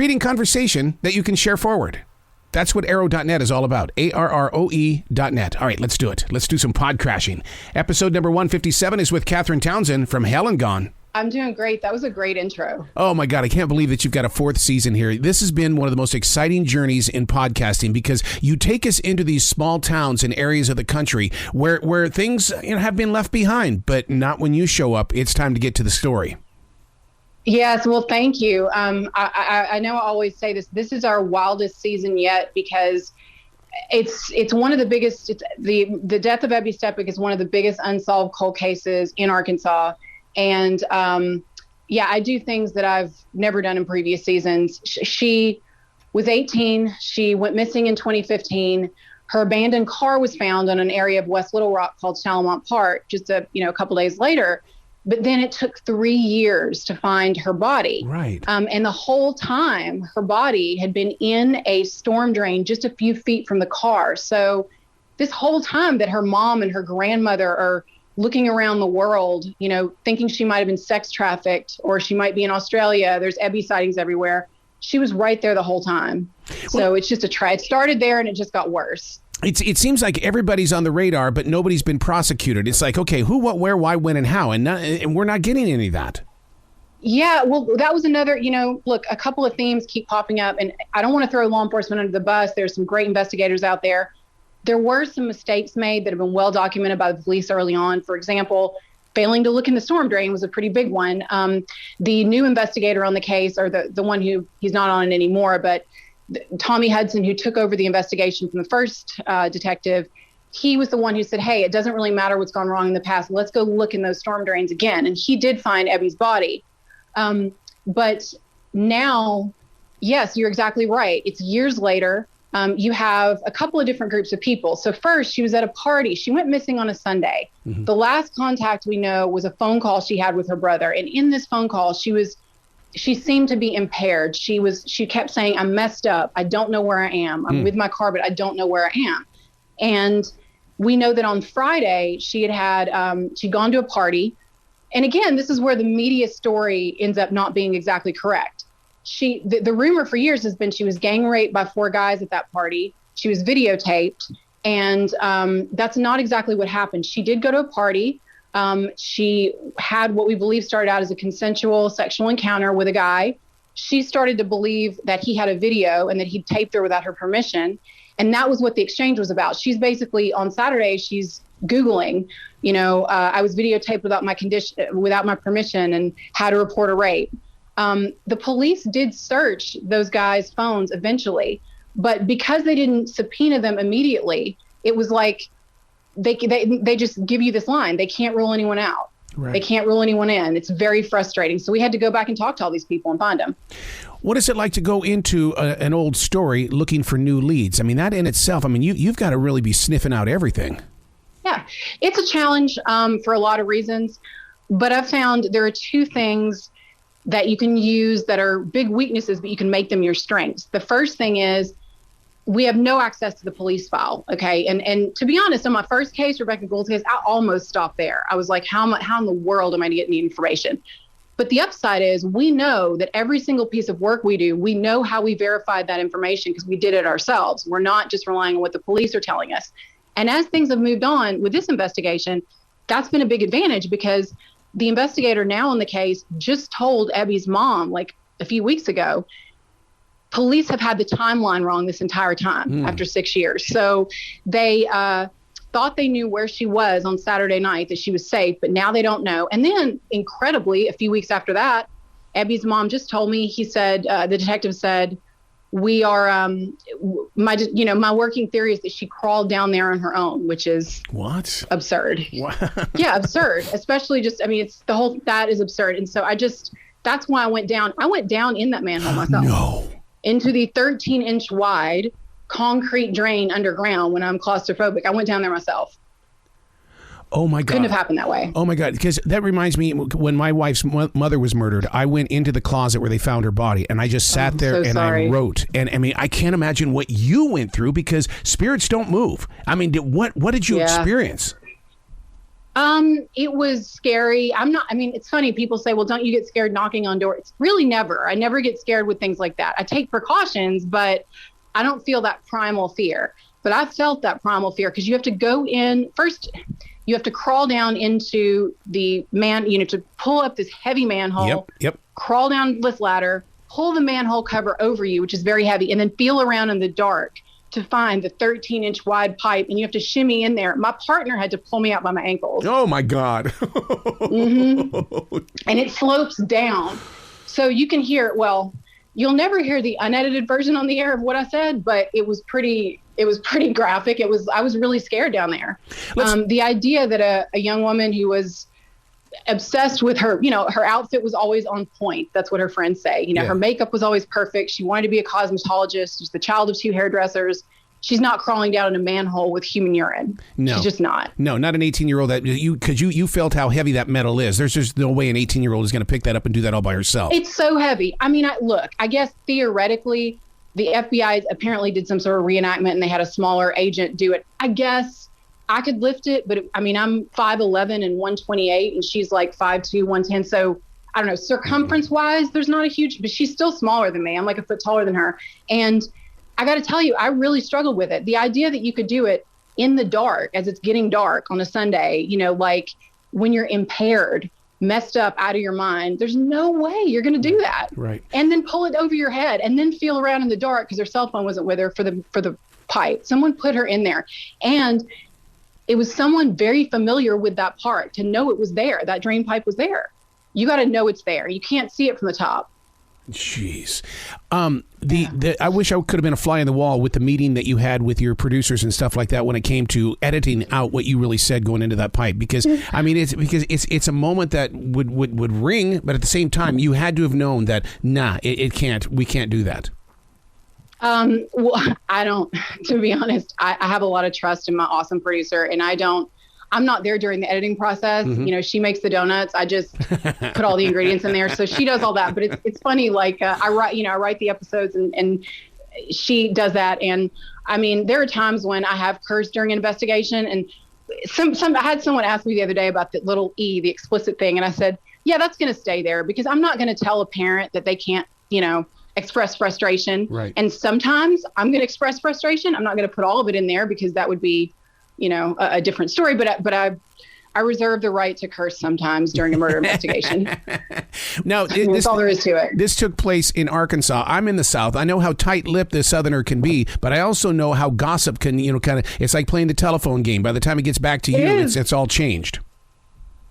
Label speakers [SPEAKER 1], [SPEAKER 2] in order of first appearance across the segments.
[SPEAKER 1] creating conversation that you can share forward. That's what arrow.net is all about. ARROE.net. All right, let's do it. Let's do some pod crashing. Episode number 157 is with Catherine Townsend from Hell and Gone.
[SPEAKER 2] I'm doing great. That was a great intro.
[SPEAKER 1] Oh, my God. I can't believe that you've got a fourth season here. This has been one of the most exciting journeys in podcasting because you take us into these small towns and areas of the country where things have been left behind, but not when you show up. It's time to get to the story.
[SPEAKER 2] Yes, well, thank you. I know I always say this. This is our wildest season yet because it's one of the biggest. The death of Ebby Stepik is one of the biggest unsolved cold cases in Arkansas. And I do things that I've never done in previous seasons. She was 18. She went missing in 2015. Her abandoned car was found in an area of West Little Rock called Shalamont Park just a couple days later. But then it took 3 years to find her body.
[SPEAKER 1] Right.
[SPEAKER 2] And the whole time, her body had been in a storm drain just a few feet from the car. So this whole time that her mom and her grandmother are looking around the world, thinking she might have been sex trafficked or she might be in Australia. There's Ebby sightings everywhere. She was right there the whole time. So it's just it started there and it just got worse.
[SPEAKER 1] It seems like everybody's on the radar, but nobody's been prosecuted. It's like, okay, who, what, where, why, when, and how? And we're not getting any of that.
[SPEAKER 2] Yeah, well, that was another, look, a couple of themes keep popping up. And I don't want to throw law enforcement under the bus. There's some great investigators out there. There were some mistakes made that have been well documented by the police early on. For example, failing to look in the storm drain was a pretty big one. The new investigator on the case, or the one who he's not on it anymore, but Tommy Hudson, who took over the investigation from the first detective, he was the one who said, hey, it doesn't really matter what's gone wrong in the past. Let's go look in those storm drains again. And he did find Ebby's body. But now, yes, you're exactly right. It's years later. You have a couple of different groups of people. So first, she was at a party. She went missing on a Sunday. Mm-hmm. The last contact we know was a phone call she had with her brother. And in this phone call, she seemed to be impaired. She kept saying, I'm messed up. I don't know where I am. I'm with my car, but I don't know where I am. And we know that on Friday she'd gone to a party. And again, this is where the media story ends up not being exactly correct. The rumor for years has been she was gang raped by 4 guys at that party. She was videotaped. And that's not exactly what happened. She did go to a party. She had what we believe started out as a consensual sexual encounter with a guy. She started to believe that he had a video and that he'd taped her without her permission. And that was what the exchange was about. She's basically on Saturday, she's Googling, I was videotaped without my permission and how to report a rape. The police did search those guys' phones eventually, but because they didn't subpoena them immediately, it was like, they just give you this line. They can't rule anyone out. Right. They can't rule anyone in. It's very frustrating. So we had to go back and talk to all these people and find them.
[SPEAKER 1] What is it like to go into an old story looking for new leads? I mean, that in itself, you've got to really be sniffing out everything.
[SPEAKER 2] Yeah, it's a challenge for a lot of reasons. But I've found there are 2 things that you can use that are big weaknesses, but you can make them your strengths. The first thing is, we have no access to the police file. Okay. And to be honest, in my first case, Rebekah Gould's case, I almost stopped there. I was like, how in the world am I getting the information? But the upside is we know that every single piece of work we do, we know how we verified that information because we did it ourselves. We're not just relying on what the police are telling us. And as things have moved on with this investigation, that's been a big advantage because the investigator now in the case just told Ebby's mom like a few weeks ago, police have had the timeline wrong this entire time after 6 years. So they thought they knew where she was on Saturday night, that she was safe, but now they don't know. And then incredibly, a few weeks after that, Ebby's mom just told me, he said, the detective said, we are, my working theory is that she crawled down there on her own, which is absurd. What? Yeah, absurd. Especially that is absurd. And so that's why I went down in that manhole myself.
[SPEAKER 1] No.
[SPEAKER 2] Into the 13-inch wide concrete drain underground when I'm claustrophobic. I went down there myself.
[SPEAKER 1] Oh, my God.
[SPEAKER 2] Couldn't have happened that way.
[SPEAKER 1] Oh, my God. Because that reminds me, when my wife's mother was murdered, I went into the closet where they found her body, and I just sat there and I wrote. And, I can't imagine what you went through because spirits don't move. What did you experience?
[SPEAKER 2] It was scary. It's funny. People say, well, don't you get scared knocking on doors? It's really never. I never get scared with things like that. I take precautions, but I don't feel that primal fear. But I felt that primal fear because you have to go in first. You have to crawl down into the to pull up this heavy manhole.
[SPEAKER 1] Yep.
[SPEAKER 2] Crawl down this ladder, pull the manhole cover over you, which is very heavy, and then feel around in the dark to find the 13-inch wide pipe, and you have to shimmy in there. My partner had to pull me out by my ankles.
[SPEAKER 1] Oh, my God.
[SPEAKER 2] Mm-hmm. And it slopes down. So you can hear it. Well, you'll never hear the unedited version on the air of what I said, but it was pretty graphic. I was really scared down there. The idea that a young woman who was obsessed with her, her outfit was always on point. That's what her friends say. Her makeup was always perfect. She wanted to be a cosmetologist. She's the child of 2 hairdressers. She's not crawling down in a manhole with human urine. No. She's just not. No, not an 18-year-old because you felt how heavy that metal is. There's just no way an 18-year-old is going to pick that up and do that all by herself. It's so heavy. I guess theoretically the FBI apparently did some sort of reenactment and they had a smaller agent do it. I guess I could lift it, but I'm 5'11" and 128, and she's like 5'2", 110. So I don't know, circumference-wise, there's not a huge, but she's still smaller than me. I'm like a foot taller than her. And I got to tell you, I really struggled with it. The idea that you could do it in the dark as it's getting dark on a Sunday, like when you're impaired, messed up, out of your mind, there's no way you're going to do that. Right. And then pull it over your head and then feel around in the dark because her cell phone wasn't with her for the pipe. Someone put her in there. And it was someone very familiar with that part to know it was there. That drain pipe was there. You got to know it's there. You can't see it from the top. Jeez. I wish I could have been a fly on the wall with the meeting that you had with your producers and stuff like that when it came to editing out what you really said going into that pipe, because it's a moment that would ring, but at the same time you had to have known that we can't do that. Well, I don't, to be honest, I have a lot of trust in my awesome producer, and I'm not there during the editing process. Mm-hmm. She makes the donuts. I just put all the ingredients in there. So she does all that. But it's funny, I write the episodes and she does that. And there are times when I have cursed during an investigation, and I had someone ask me the other day about the little E, the explicit thing. And I said, yeah, that's going to stay there because I'm not going to tell a parent that they can't, express frustration. Right. And sometimes I'm going to express frustration. I'm not going to put all of it in there because that would be, a different story. But I reserve the right to curse sometimes during a murder investigation. Now, that's all there is to it. This took place in Arkansas. I'm in the South. I know how tight-lipped the Southerner can be, but I also know how gossip can, it's like playing the telephone game. By the time it gets back to you, it's all changed.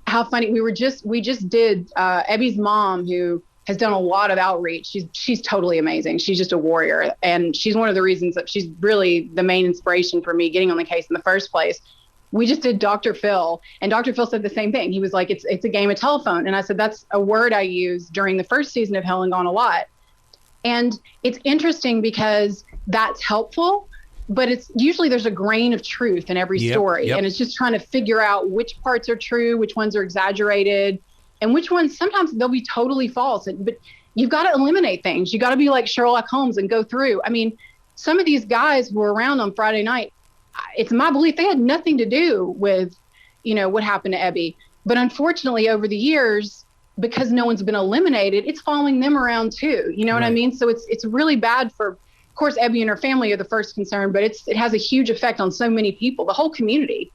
[SPEAKER 2] How funny. We just did Ebby's mom, who has done a lot of outreach. She's totally amazing. She's just a warrior. And she's one of the reasons that she's really the main inspiration for me getting on the case in the first place. We just did Dr. Phil, and Dr. Phil said the same thing. He was like, it's a game of telephone. And I said, that's a word I used during the first season of Hell and Gone a lot. And it's interesting because that's helpful, but it's usually there's a grain of truth in every story. Yep. And it's just trying to figure out which parts are true, which ones are exaggerated, and which ones, sometimes they'll be totally false. But you've got to eliminate things. You got to be like Sherlock Holmes and go through. Some of these guys who were around on Friday night, it's my belief they had nothing to do with, what happened to Ebby. But unfortunately, over the years, because no one's been eliminated, it's following them around too. You know what I mean? So it's really bad for, of course, Ebby and her family are the first concern, but it has a huge effect on so many people, the whole community.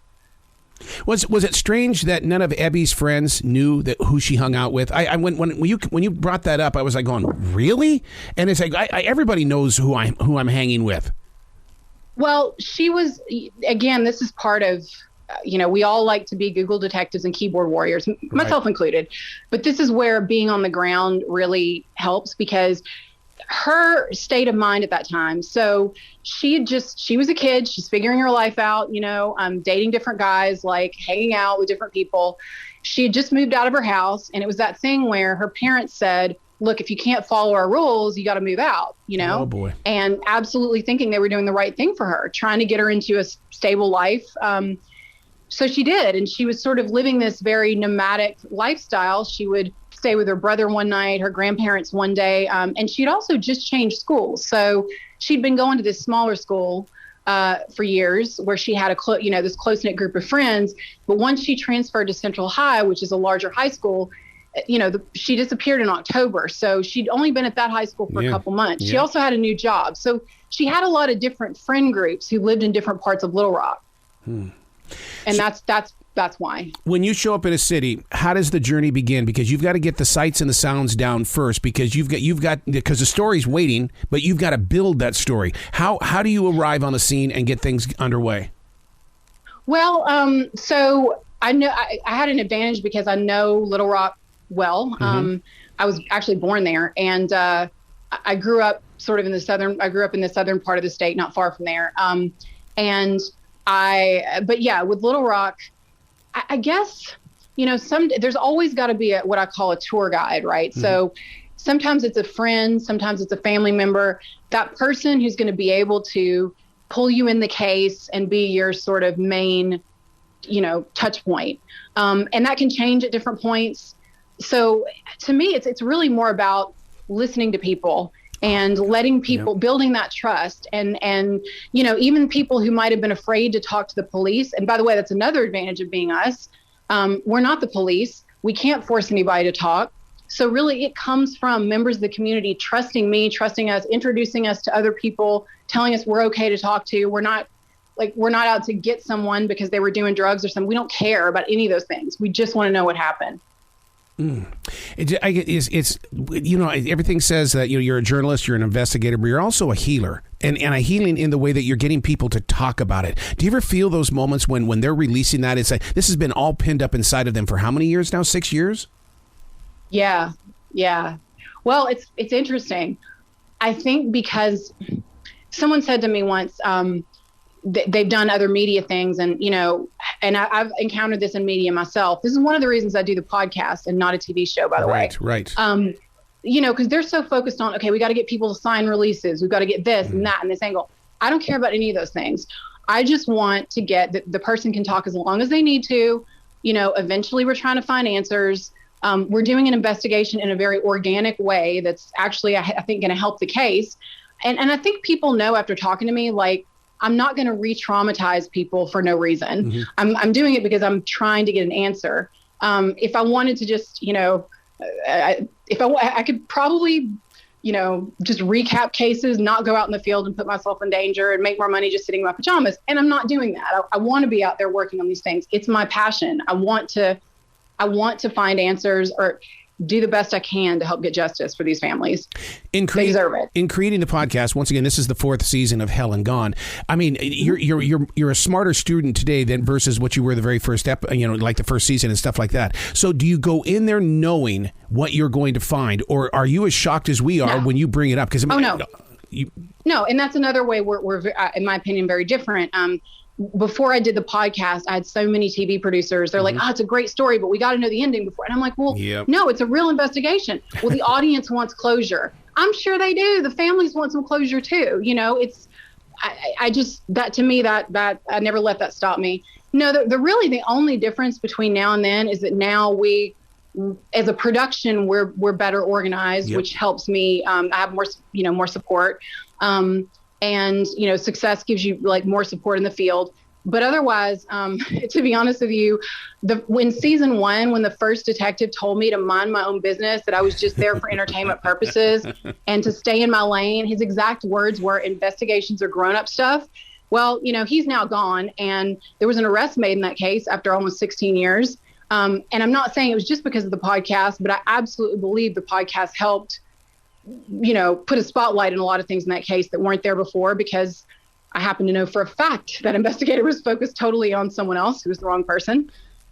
[SPEAKER 2] Was it strange that none of Ebby's friends knew who she hung out with? When you brought that up, I was like going, really? And it's like everybody knows who I'm hanging with. Well, she was, again, this is part of, we all like to be Google detectives and keyboard warriors, myself included. But this is where being on the ground really helps, because her state of mind at that time. So she was a kid. She's figuring her life out, dating different guys, like hanging out with different people. She had just moved out of her house. And it was that thing where her parents said, look, if you can't follow our rules, you got to move out, Oh, boy. And absolutely thinking they were doing the right thing for her, trying to get her into a stable life. So she did. And she was sort of living this very nomadic lifestyle. She would stay with her brother one night, her grandparents one day. And she'd also just changed schools. So she'd been going to this smaller school for years, where she had this close-knit group of friends. But once she transferred to Central High, which is a larger high school, she disappeared in October. So she'd only been at that high school for a couple months. She also had a new job. So she had a lot of different friend groups who lived in different parts of Little Rock. And that's why. When
[SPEAKER 1] you show up in a city, how does the journey begin? Because you've got to get the sights and the sounds down first, because because the story's waiting, but you've got to build that story. How do you arrive on the scene and get things underway?
[SPEAKER 2] Well, so I know I had an advantage because I know Little Rock well. I was actually born there, and I grew up in the southern part of the state, not far from there. But with Little Rock, I guess, there's always got to be what I call a tour guide, right? So sometimes it's a friend, sometimes it's a family member, that person who's going to be able to pull you in the case and be your sort of main, touch point. And that can change at different points. So to me, it's really more about listening to people and letting people, building that trust, and even people who might have been afraid to talk to the police. And by the way, that's another advantage of being us. We're not the police. We can't force anybody to talk. So really it comes from members of the community trusting me, trusting us, introducing us to other people, telling us we're okay to talk to. We're not out to get someone because they were doing drugs or something. We don't care about any of those things. We just want to know what happened.
[SPEAKER 1] Everything says that you're a journalist, you're an investigator, but you're also a healer, and a healing in the way that you're getting people to talk about it. Do you ever feel those moments when they're releasing that? It's like this has been all pinned up inside of them for how many years now? 6 years?
[SPEAKER 2] Yeah. Well, it's interesting. I think because someone said to me once, they've done other media things, and I've encountered this in media myself. This is one of the reasons I do the podcast and not a TV show, by the way.
[SPEAKER 1] Right.
[SPEAKER 2] Because they're so focused on, okay, we got to get people to sign releases. We've got to get this and that and this angle. I don't care about any of those things. I just want to get the person can talk as long as they need to. Eventually we're trying to find answers. We're doing an investigation in a very organic way that's actually, I think, going to help the case. And I think people know after talking to me, like, I'm not going to re-traumatize people for no reason. I'm doing it because I'm trying to get an answer. If I wanted to just, I could probably, just recap cases, not go out in the field and put myself in danger and make more money just sitting in my pajamas. And I'm not doing that. I want to be out there working on these things. It's my passion. I want to find answers or do the best I can to help get justice for these families. They deserve it. In
[SPEAKER 1] creating the podcast, once again, this is the 4th season of Hell and Gone. I mean, you're a smarter student today than versus what you were the very first like the first season and stuff like that. So do you go in there knowing what you're going to find, or are you as shocked as we are when you bring it up? Because
[SPEAKER 2] no, and that's another way we're in my opinion, very different. Before I did the podcast, I had so many TV producers. They're like, it's a great story, but we got to know the ending before. And I'm like, well, no, it's a real investigation. Well, the audience wants closure. I'm sure they do. The families want some closure too. I just, that to me, that I never let that stop me. No, the only difference between now and then is that now we, as a production, we're better organized, which helps me. I have more support. And, success gives you like more support in the field. But otherwise, to be honest with you, when season 1, when the first detective told me to mind my own business, that I was just there for entertainment purposes and to stay in my lane, his exact words were, investigations are grown-up stuff. Well, he's now gone, and there was an arrest made in that case after almost 16 years. And I'm not saying it was just because of the podcast, but I absolutely believe the podcast helped put a spotlight in a lot of things in that case that weren't there before, because I happen to know for a fact that investigator was focused totally on someone else who was the wrong person.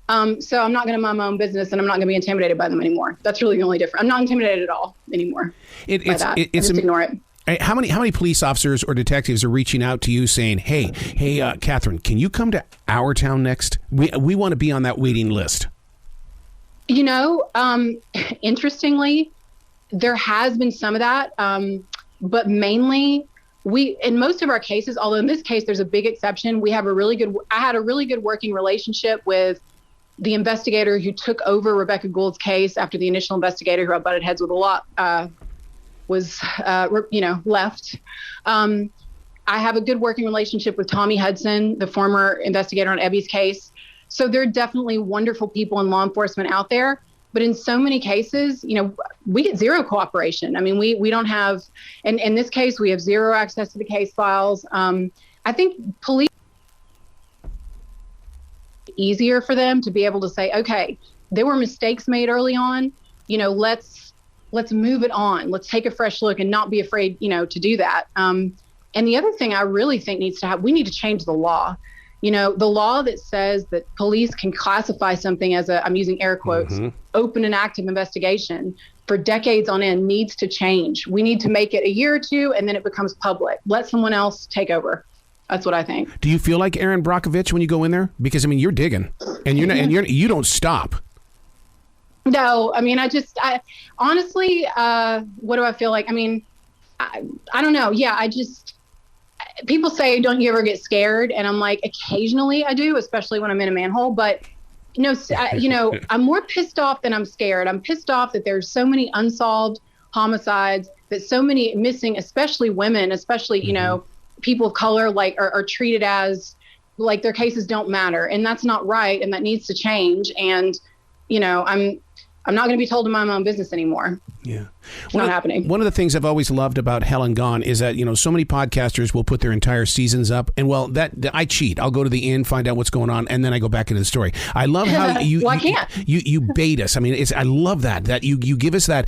[SPEAKER 2] So I'm not going to mind my own business, and I'm not going to be intimidated by them anymore. That's really the only difference. I'm not intimidated at all anymore. I just ignore it.
[SPEAKER 1] How many police officers or detectives are reaching out to you saying, hey, Catherine, can you come to our town next? We want to be on that waiting list.
[SPEAKER 2] Interestingly, there has been some of that, but mainly in most of our cases, although in this case there's a big exception, I had a really good working relationship with the investigator who took over Rebekah Gould's case after the initial investigator, who I butted heads with a lot, was left. I have a good working relationship with Tommy Hudson, the former investigator on Ebby's case. So there are definitely wonderful people in law enforcement out there. But in so many cases, we get zero cooperation. I mean, we don't have, and in this case, we have zero access to the case files. I think police, easier for them to be able to say, okay, there were mistakes made early on, let's move it on. Let's take a fresh look and not be afraid, to do that. And the other thing I really think we need to change the law. The law that says that police can classify something as I'm using air quotes, open and active investigation for decades on end needs to change. We need to make it a year or two and then it becomes public. Let someone else take over. That's what I think.
[SPEAKER 1] Do you feel like Erin Brockovich when you go in there? Because you're digging and you don't stop.
[SPEAKER 2] No, I honestly, what do I feel like? I don't know. Yeah, people say, don't you ever get scared? And I'm like, occasionally I do, especially when I'm in a manhole. But, I'm more pissed off than I'm scared. I'm pissed off that there's so many unsolved homicides, that so many missing, especially women, especially, people of color, are treated as like their cases don't matter. And that's not right. And that needs to change. And, I'm not going to be told to mind my own business anymore.
[SPEAKER 1] Yeah.
[SPEAKER 2] It's not happening.
[SPEAKER 1] One of the things I've always loved about Hell and Gone is that, so many podcasters will put their entire seasons up. And I cheat. I'll go to the end, find out what's going on, and then I go back into the story. I love how
[SPEAKER 2] I can't.
[SPEAKER 1] You bait us. I love that you give us that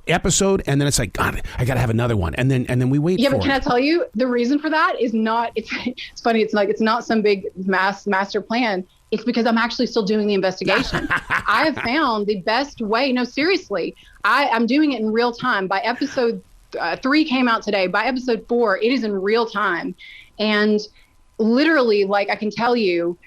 [SPEAKER 1] episode, and then it's like, God, I got to have another one. And then we wait for it.
[SPEAKER 2] Yeah, but can I tell you, the reason for that is not, it's funny. It's like, it's not some big master plan. It's because I'm actually still doing the investigation. I have found the best way. No, seriously, I'm doing it in real time. By episode 3 came out today. By episode 4, it is in real time. And literally, I can tell you,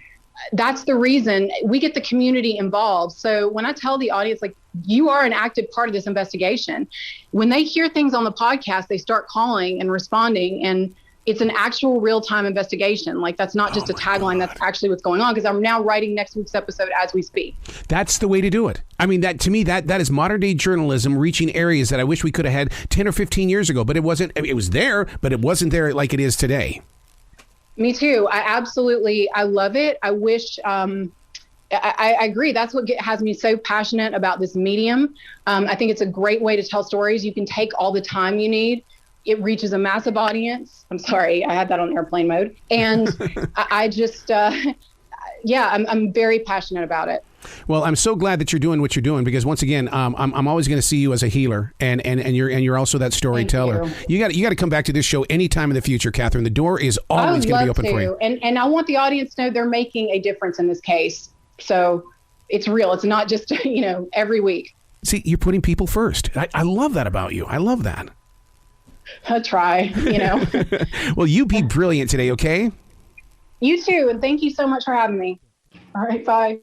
[SPEAKER 2] that's the reason we get the community involved. So when I tell the audience, you are an active part of this investigation, when they hear things on the podcast, they start calling and responding, and it's an actual real-time investigation. That's not just a tagline. God. That's actually what's going on, because I'm now writing next week's episode as we speak.
[SPEAKER 1] That's the way to do it. That to me, that is modern-day journalism reaching areas that I wish we could have had 10 or 15 years ago. But it wasn't. It was there, but it wasn't there like it is today.
[SPEAKER 2] Me too. I love it. I wish... I agree. That's what has me so passionate about this medium. I think it's a great way to tell stories. You can take all the time you need. It reaches a massive audience. I'm sorry, I had that on airplane mode. And I just, I'm very passionate about it.
[SPEAKER 1] Well, I'm so glad that you're doing what you're doing, because once again, I'm always going to see you as a healer, and you're also that storyteller. You got to come back to this show anytime in the future, Catherine. The door is always going to be open for you.
[SPEAKER 2] And I want the audience to know they're making a difference in this case. So it's real. It's not just every week.
[SPEAKER 1] See, you're putting people first. I love that about you. I love that.
[SPEAKER 2] I try,
[SPEAKER 1] Well, you be brilliant today, okay?
[SPEAKER 2] You too, and thank you so much for having me. All right, bye.